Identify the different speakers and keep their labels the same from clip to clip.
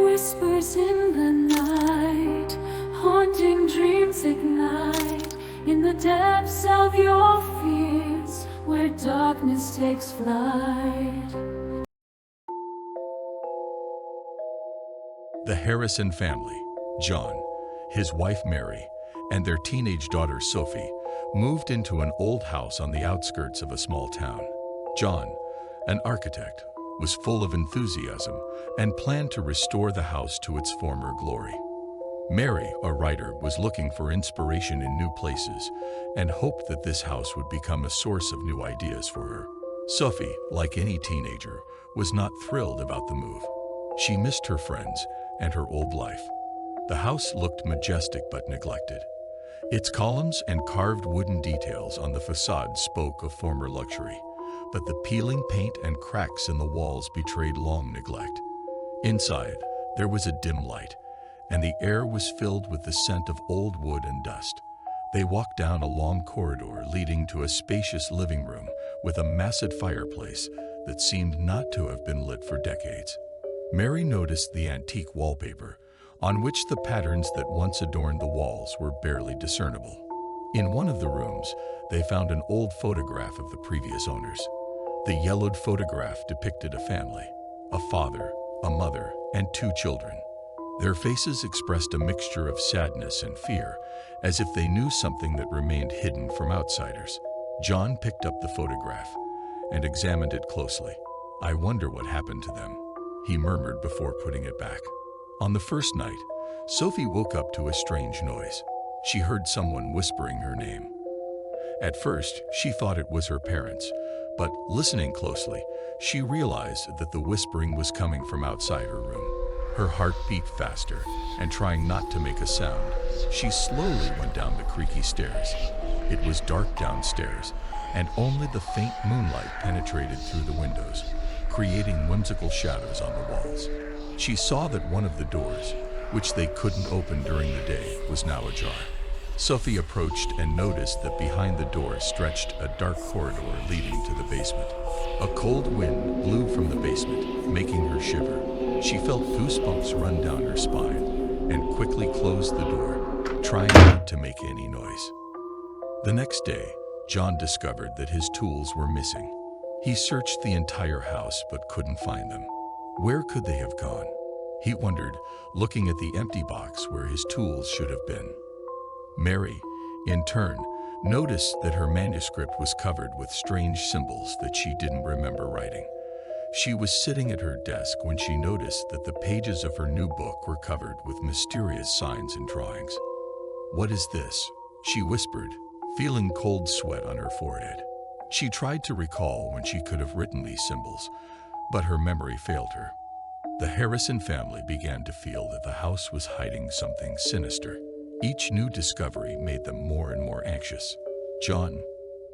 Speaker 1: Whispers in the night, haunting dreams ignite in the depths of your fears, where darkness takes flight.
Speaker 2: The Harrison family, John, his wife Mary, and their teenage daughter Sophie, moved into an old house on the outskirts of a small town. John, an architect, was full of enthusiasm and planned to restore the house to its former glory. Mary, a writer, was looking for inspiration in new places and hoped that this house would become a source of new ideas for her. Sophie, like any teenager, was not thrilled about the move. She missed her friends and her old life. The house looked majestic but neglected. Its columns and carved wooden details on the facade spoke of former luxury, but the peeling paint and cracks in the walls betrayed long neglect. Inside, there was a dim light, and the air was filled with the scent of old wood and dust. They walked down a long corridor leading to a spacious living room with a massive fireplace that seemed not to have been lit for decades. Mary noticed the antique wallpaper, on which the patterns that once adorned the walls were barely discernible. In one of the rooms, they found an old photograph of the previous owners. The yellowed photograph depicted a family, a father, a mother, and 2 children. Their faces expressed a mixture of sadness and fear, as if they knew something that remained hidden from outsiders. John picked up the photograph and examined it closely. "I wonder what happened to them," he murmured before putting it back. On the first night, Sophie woke up to a strange noise. She heard someone whispering her name. At first, she thought it was her parents, but listening closely, she realized that the whispering was coming from outside her room. Her heart beat faster, and trying not to make a sound, she slowly went down the creaky stairs. It was dark downstairs, and only the faint moonlight penetrated through the windows, creating whimsical shadows on the walls. She saw that one of the doors, which they couldn't open during the day, was now ajar. Sophie approached and noticed that behind the door stretched a dark corridor leading to the basement. A cold wind blew from the basement, making her shiver. She felt goosebumps run down her spine and quickly closed the door, trying not to make any noise. The next day, John discovered that his tools were missing. He searched the entire house but couldn't find them. Where could they have gone? He wondered, looking at the empty box where his tools should have been. Mary, in turn, noticed that her manuscript was covered with strange symbols that she didn't remember writing. She was sitting at her desk when she noticed that the pages of her new book were covered with mysterious signs and drawings. "What is this?" she whispered, feeling cold sweat on her forehead. She tried to recall when she could have written these symbols, but her memory failed her. The Harrison family began to feel that the house was hiding something sinister. Each new discovery made them more and more anxious. John,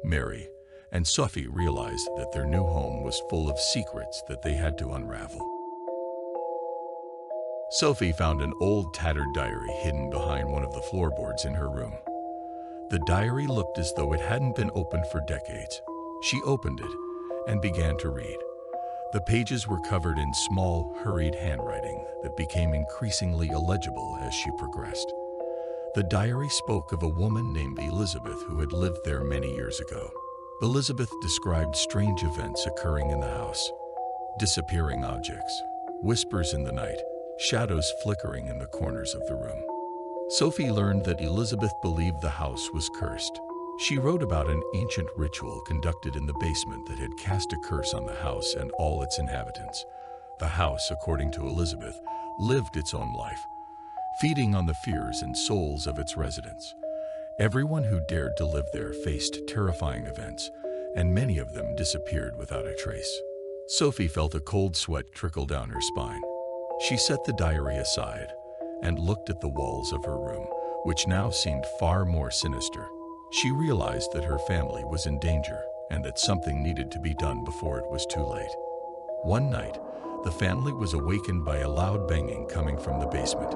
Speaker 2: Mary, and Sophie realized that their new home was full of secrets that they had to unravel. Sophie found an old tattered diary hidden behind one of the floorboards in her room. The diary looked as though it hadn't been opened for decades. She opened it and began to read. The pages were covered in small, hurried handwriting that became increasingly illegible as she progressed. The diary spoke of a woman named Elizabeth who had lived there many years ago. Elizabeth described strange events occurring in the house: disappearing objects, whispers in the night, shadows flickering in the corners of the room. Sophie learned that Elizabeth believed the house was cursed. She wrote about an ancient ritual conducted in the basement that had cast a curse on the house and all its inhabitants. The house, according to Elizabeth, lived its own life, feeding on the fears and souls of its residents. Everyone who dared to live there faced terrifying events, and many of them disappeared without a trace. Sophie felt a cold sweat trickle down her spine. She set the diary aside and looked at the walls of her room, which now seemed far more sinister. She realized that her family was in danger and that something needed to be done before it was too late. One night, the family was awakened by a loud banging coming from the basement.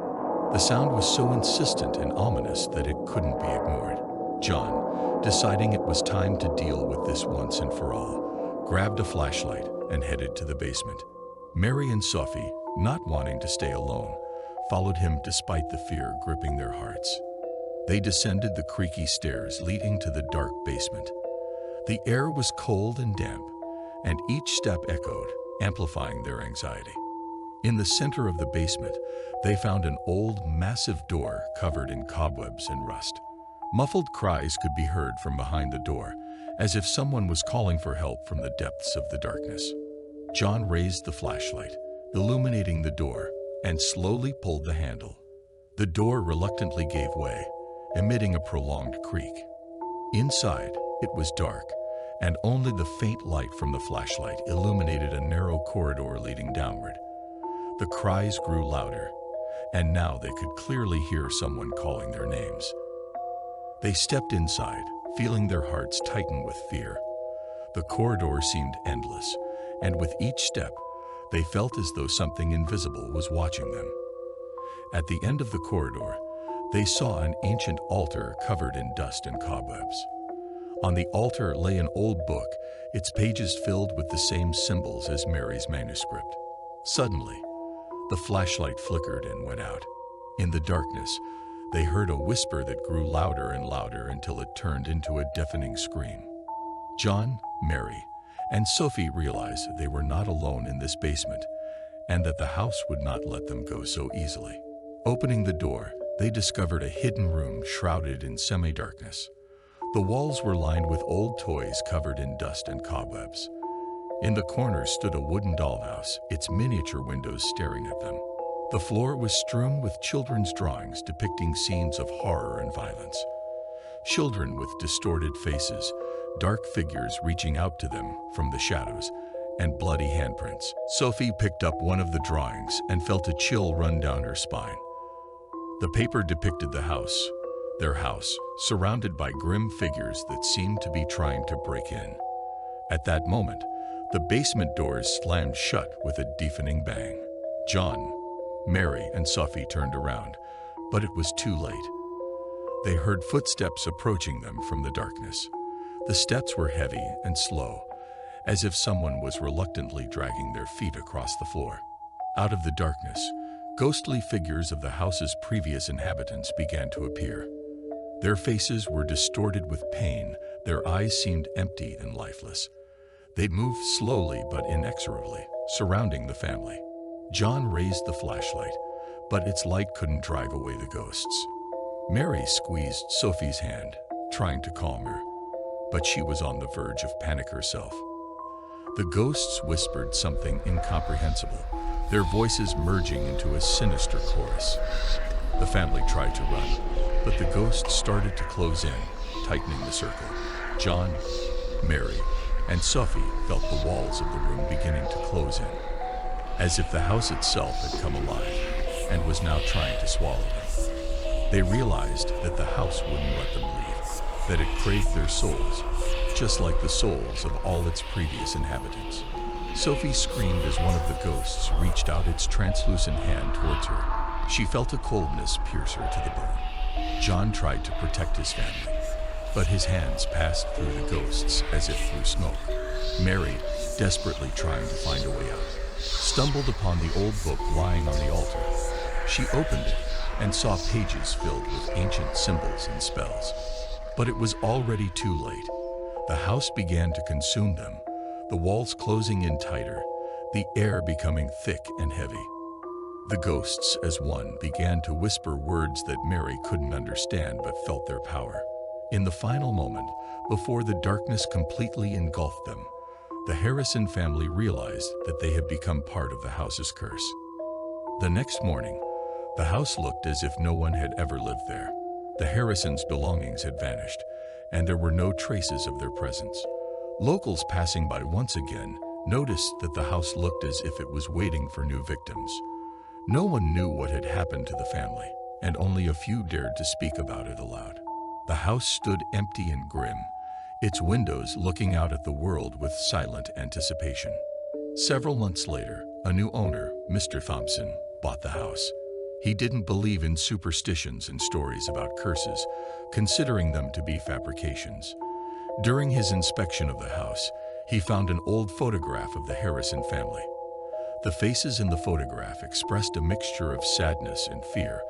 Speaker 2: The sound was so insistent and ominous that it couldn't be ignored. John, deciding it was time to deal with this once and for all, grabbed a flashlight and headed to the basement. Mary and Sophie, not wanting to stay alone, followed him despite the fear gripping their hearts. They descended the creaky stairs leading to the dark basement. The air was cold and damp, and each step echoed, amplifying their anxiety. In the center of the basement, they found an old, massive door covered in cobwebs and rust. Muffled cries could be heard from behind the door, as if someone was calling for help from the depths of the darkness. John raised the flashlight, illuminating the door, and slowly pulled the handle. The door reluctantly gave way, emitting a prolonged creak. Inside, it was dark, and only the faint light from the flashlight illuminated a narrow corridor leading downward. The cries grew louder, and now they could clearly hear someone calling their names. They stepped inside, feeling their hearts tighten with fear. The corridor seemed endless, and with each step, they felt as though something invisible was watching them. At the end of the corridor, they saw an ancient altar covered in dust and cobwebs. On the altar lay an old book, its pages filled with the same symbols as Mary's manuscript. Suddenly, the flashlight flickered and went out. In the darkness, they heard a whisper that grew louder and louder until it turned into a deafening scream. John, Mary, and Sophie realized they were not alone in this basement, and that the house would not let them go so easily. Opening the door, they discovered a hidden room shrouded in semi-darkness. The walls were lined with old toys covered in dust and cobwebs. In the corner stood a wooden dollhouse, its miniature windows staring at them. The floor was strewn with children's drawings depicting scenes of horror and violence. Children with distorted faces, dark figures reaching out to them from the shadows, and bloody handprints. Sophie picked up one of the drawings and felt a chill run down her spine. The paper depicted the house, their house, surrounded by grim figures that seemed to be trying to break in. At that moment, the basement doors slammed shut with a deafening bang. John, Mary, and Sophie turned around, but it was too late. They heard footsteps approaching them from the darkness. The steps were heavy and slow, as if someone was reluctantly dragging their feet across the floor. Out of the darkness, ghostly figures of the house's previous inhabitants began to appear. Their faces were distorted with pain, their eyes seemed empty and lifeless. They moved slowly but inexorably, surrounding the family. John raised the flashlight, but its light couldn't drive away the ghosts. Mary squeezed Sophie's hand, trying to calm her, but she was on the verge of panic herself. The ghosts whispered something incomprehensible, their voices merging into a sinister chorus. The family tried to run, but the ghosts started to close in, tightening the circle. John, Mary, and Sophie felt the walls of the room beginning to close in, as if the house itself had come alive and was now trying to swallow them. They realized that the house wouldn't let them leave, that it craved their souls, just like the souls of all its previous inhabitants. Sophie screamed as one of the ghosts reached out its translucent hand towards her. She felt a coldness pierce her to the bone. John tried to protect his family, but his hands passed through the ghosts as if through smoke. Mary, desperately trying to find a way out, stumbled upon the old book lying on the altar. She opened it and saw pages filled with ancient symbols and spells. But it was already too late. The house began to consume them, the walls closing in tighter, the air becoming thick and heavy. The ghosts, as one, began to whisper words that Mary couldn't understand but felt their power. In the final moment, before the darkness completely engulfed them, the Harrison family realized that they had become part of the house's curse. The next morning, the house looked as if no one had ever lived there. The Harrisons' belongings had vanished, and there were no traces of their presence. Locals passing by once again noticed that the house looked as if it was waiting for new victims. No one knew what had happened to the family, and only a few dared to speak about it aloud. The house stood empty and grim, its windows looking out at the world with silent anticipation. Several months later, a new owner, Mr. Thompson, bought the house. He didn't believe in superstitions and stories about curses, considering them to be fabrications. During his inspection of the house, he found an old photograph of the Harrison family. The faces in the photograph expressed a mixture of sadness and fear,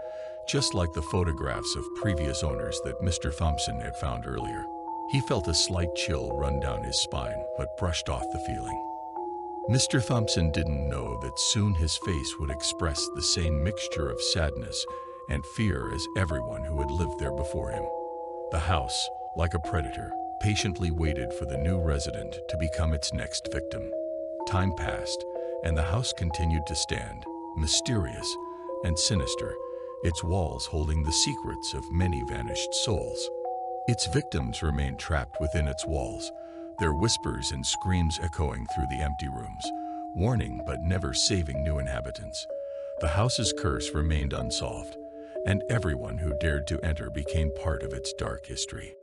Speaker 2: just like the photographs of previous owners that Mr. Thompson had found earlier. He felt a slight chill run down his spine, but brushed off the feeling. Mr. Thompson didn't know that soon his face would express the same mixture of sadness and fear as everyone who had lived there before him. The house, like a predator, patiently waited for the new resident to become its next victim. Time passed, and the house continued to stand, mysterious and sinister, its walls holding the secrets of many vanished souls. Its victims remained trapped within its walls, their whispers and screams echoing through the empty rooms, warning but never saving new inhabitants. The house's curse remained unsolved, and everyone who dared to enter became part of its dark history.